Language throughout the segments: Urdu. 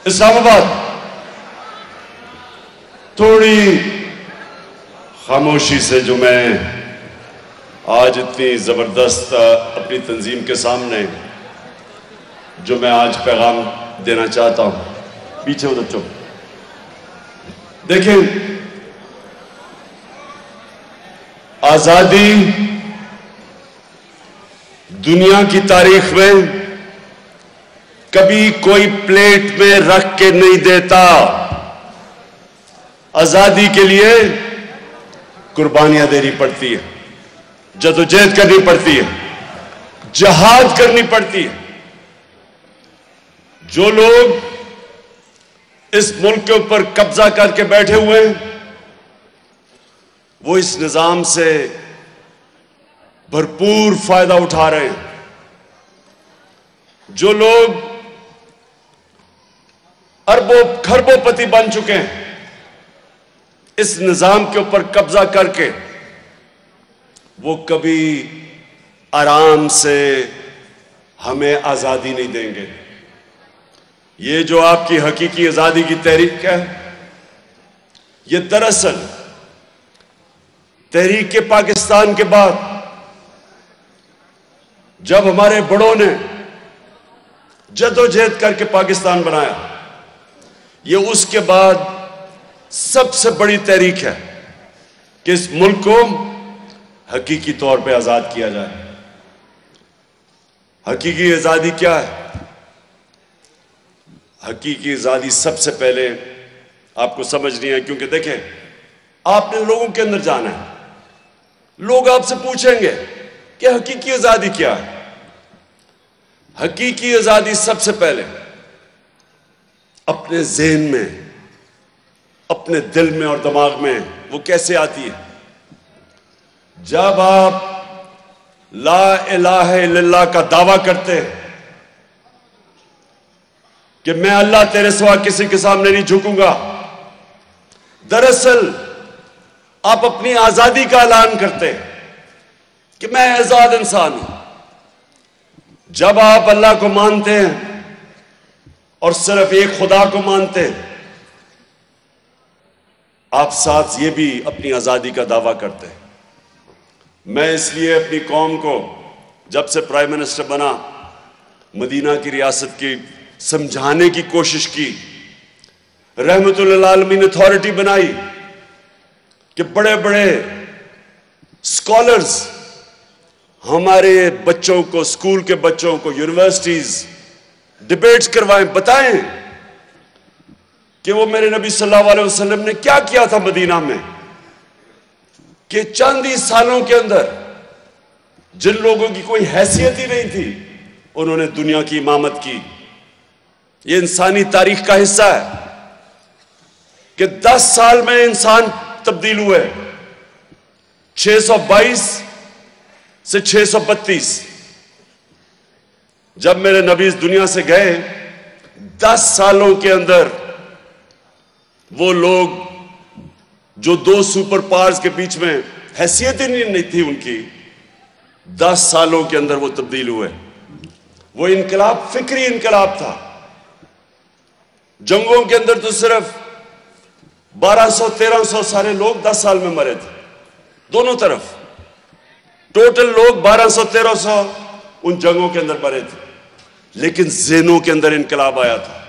اسلام آباد تھوڑی خاموشی سے جو میں آج اتنی زبردست اپنی تنظیم کے سامنے جو میں آج پیغام دینا چاہتا ہوں، پیچھے ادھر چلو. دیکھیں، آزادی دنیا کی تاریخ میں کبھی کوئی پلیٹ میں رکھ کے نہیں دیتا. آزادی کے لیے قربانیاں دینی پڑتی ہے، جدوجہد کرنی پڑتی ہے، جہاد کرنی پڑتی ہے. جو لوگ اس ملک کے اوپر قبضہ کر کے بیٹھے ہوئے ہیں وہ اس نظام سے بھرپور فائدہ اٹھا رہے ہیں. جو لوگ اربوں خربوں پتی بن چکے ہیں اس نظام کے اوپر قبضہ کر کے، وہ کبھی آرام سے ہمیں آزادی نہیں دیں گے. یہ جو آپ کی حقیقی آزادی کی تحریک ہے، یہ دراصل تحریک پاکستان کے بعد جب ہمارے بڑوں نے جدوجہد کر کے پاکستان بنایا، یہ اس کے بعد سب سے بڑی تحریک ہے کہ اس ملک کو حقیقی طور پہ آزاد کیا جائے. حقیقی آزادی کیا ہے؟ حقیقی آزادی سب سے پہلے آپ کو سمجھنی ہے، کیونکہ دیکھیں، آپ نے لوگوں کے اندر جانا ہے. لوگ آپ سے پوچھیں گے کہ حقیقی آزادی کیا ہے. حقیقی آزادی سب سے پہلے اپنے ذہن میں، اپنے دل میں اور دماغ میں وہ کیسے آتی ہے؟ جب آپ لا الہ الا اللہ کا دعویٰ کرتے ہیں کہ میں اللہ تیرے سوا کسی کے سامنے نہیں جھکوں گا، دراصل آپ اپنی آزادی کا اعلان کرتے ہیں کہ میں آزاد انسان ہوں. جب آپ اللہ کو مانتے ہیں اور صرف ایک خدا کو مانتے ہیں، آپ ساتھ یہ بھی اپنی آزادی کا دعویٰ کرتے ہیں. میں اس لیے اپنی قوم کو جب سے پرائم منسٹر بنا، مدینہ کی ریاست کی سمجھانے کی کوشش کی. رحمت للعالمین اتھارٹی بنائی کہ بڑے بڑے اسکالرز ہمارے بچوں کو، اسکول کے بچوں کو، یونیورسٹیز ڈیبیٹس کروائیں، بتائیں کہ وہ میرے نبی صلی اللہ علیہ وسلم نے کیا کیا تھا مدینہ میں، کہ چند ہی سالوں کے اندر جن لوگوں کی کوئی حیثیت ہی نہیں تھی انہوں نے دنیا کی امامت کی. یہ انسانی تاریخ کا حصہ ہے کہ 10 سال میں انسان تبدیل ہوئے، 622 سے 632. جب میرے نبی اس دنیا سے گئے 10 سالوں کے اندر وہ لوگ جو 2 سپر پاورز کے بیچ میں حیثیت ہی نہیں تھی ان کی، 10 سالوں کے اندر وہ تبدیل ہوئے. وہ انقلاب فکری انقلاب تھا. جنگوں کے اندر تو صرف 1200-1300 سارے لوگ 10 سال میں مرے تھے، دونوں طرف ٹوٹل لوگ 1200-1300 ان جنگوں کے اندر مرے تھے. لیکن ذہنوں کے اندر انقلاب آیا تھا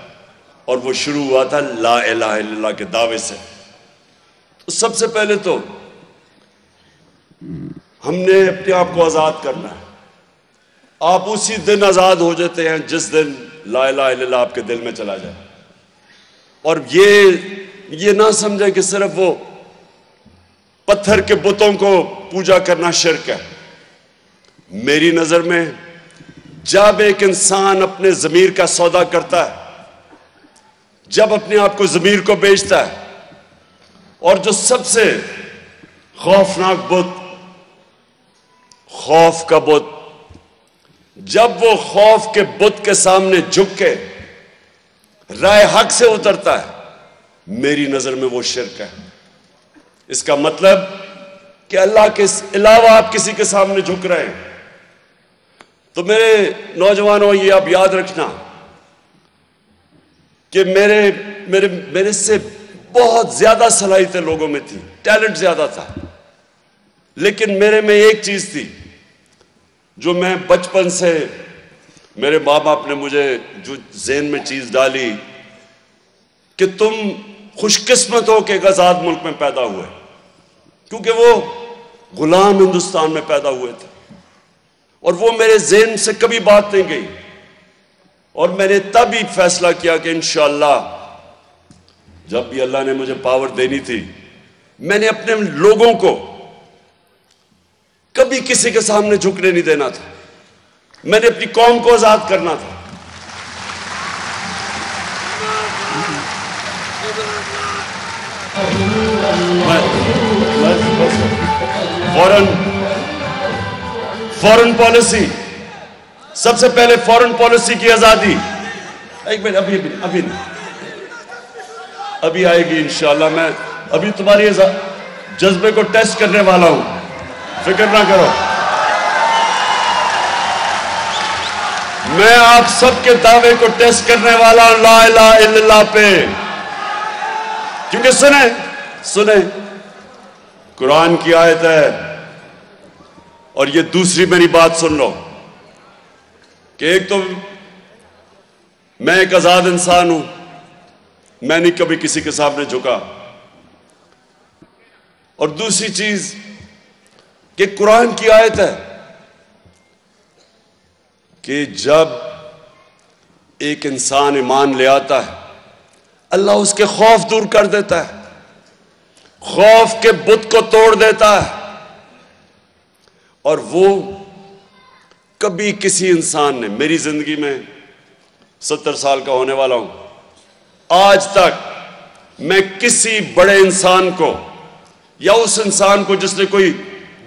اور وہ شروع ہوا تھا لا الہ الا اللہ کے دعوے سے. سب سے پہلے تو ہم نے اپنے آپ کو آزاد کرنا ہے. آپ اسی دن آزاد ہو جاتے ہیں جس دن لا الہ الا اللہ آپ کے دل میں چلا جائے. اور یہ نہ سمجھیں کہ صرف وہ پتھر کے بتوں کو پوجا کرنا شرک ہے. میری نظر میں جب ایک انسان اپنے ضمیر کا سودا کرتا ہے، جب اپنے آپ کو ضمیر کو بیچتا ہے، اور جو سب سے خوفناک بت، خوف کا بت، جب وہ خوف کے بت کے سامنے جھک کے رائے حق سے اترتا ہے، میری نظر میں وہ شرک ہے. اس کا مطلب کہ اللہ کے علاوہ آپ کسی کے سامنے جھک رہے ہیں. تو میرے نوجوانوں، یہ آپ یاد رکھنا کہ میرے سے بہت زیادہ صلاحیتیں لوگوں میں تھی، ٹیلنٹ زیادہ تھا، لیکن میرے میں ایک چیز تھی جو میں بچپن سے میرے ماں باپ نے مجھے جو ذہن میں چیز ڈالی کہ تم خوش قسمت ہو کہ ایک آزاد ملک میں پیدا ہوئے، کیونکہ وہ غلام ہندوستان میں پیدا ہوئے تھے، اور وہ میرے ذہن سے کبھی بات نہیں گئی، اور میں نے تب ہی فیصلہ کیا کہ انشاءاللہ جب بھی اللہ نے مجھے پاور دینی تھی، میں نے اپنے لوگوں کو کبھی کسی کے سامنے جھکنے نہیں دینا تھا، میں نے اپنی قوم کو آزاد کرنا تھا۔ فورن پالیسی، سب سے پہلے فورن پالیسی کی آزادی، ایک منٹ، ابھی آئے گی انشاءاللہ، میں ابھی تمہاری جذبے کو ٹیسٹ کرنے والا ہوں، فکر نہ کرو، میں آپ سب کے دعوے کو ٹیسٹ کرنے والا ہوں لا الہ الا اللہ پہ، کیونکہ سنیں قرآن کی آیت ہے، اور یہ دوسری میری بات سن لو کہ ایک تو میں ایک آزاد انسان ہوں، میں نہیں کبھی کسی کے سامنے جھکا، اور دوسری چیز کہ قرآن کی آیت ہے کہ جب ایک انسان ایمان لے آتا ہے اللہ اس کے خوف دور کر دیتا ہے، خوف کے بت کو توڑ دیتا ہے، اور وہ کبھی کسی انسان نے، میری زندگی میں 70 سال کا ہونے والا ہوں، آج تک میں کسی بڑے انسان کو یا اس انسان کو جس نے کوئی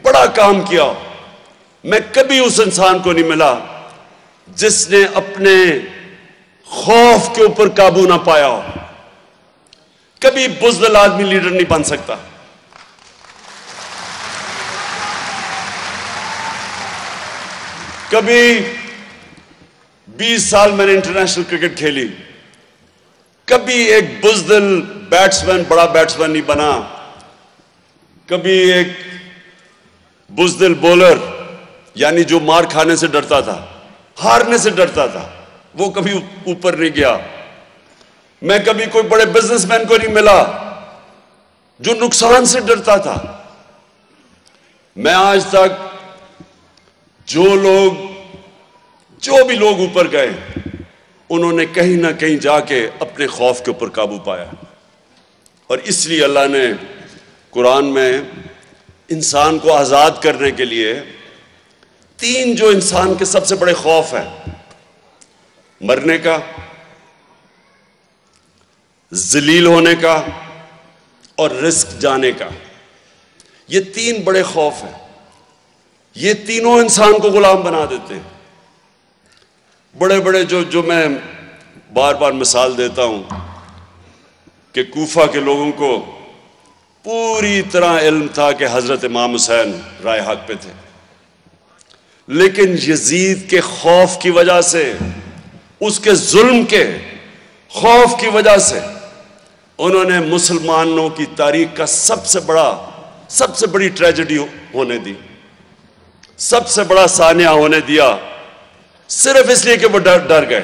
بڑا کام کیا ہو، میں کبھی اس انسان کو نہیں ملا جس نے اپنے خوف کے اوپر قابو نہ پایا ہو۔ کبھی بزدل آدمی لیڈر نہیں بن سکتا، کبھی 20 سال میں نے انٹرنیشنل کرکٹ کھیلی، کبھی ایک بزدل بیٹسمین بڑا بیٹسمین نہیں بنا، کبھی ایک بزدل بولر یعنی جو مار کھانے سے ڈرتا تھا، ہارنے سے ڈرتا تھا، وہ کبھی اوپر نہیں گیا، میں کبھی کوئی بڑے بزنس مین کو نہیں ملا جو نقصان سے ڈرتا تھا۔ میں آج تک جو بھی لوگ اوپر گئے انہوں نے کہیں نہ کہیں جا کے اپنے خوف کے اوپر قابو پایا، اور اس لیے اللہ نے قرآن میں انسان کو آزاد کرنے کے لیے 3 جو انسان کے سب سے بڑے خوف ہیں، مرنے کا، ذلیل ہونے کا اور رزق جانے کا، یہ 3 بڑے خوف ہیں، یہ تینوں انسان کو غلام بنا دیتے ہیں۔ بڑے بڑے جو میں بار بار مثال دیتا ہوں کہ کوفہ کے لوگوں کو پوری طرح علم تھا کہ حضرت امام حسین رائے حق پہ تھے، لیکن یزید کے خوف کی وجہ سے، اس کے ظلم کے خوف کی وجہ سے انہوں نے مسلمانوں کی تاریخ کا سب سے بڑی ٹریجڈی ہونے دی، سب سے بڑا سانحہ ہونے دیا، صرف اس لیے کہ وہ ڈر گئے۔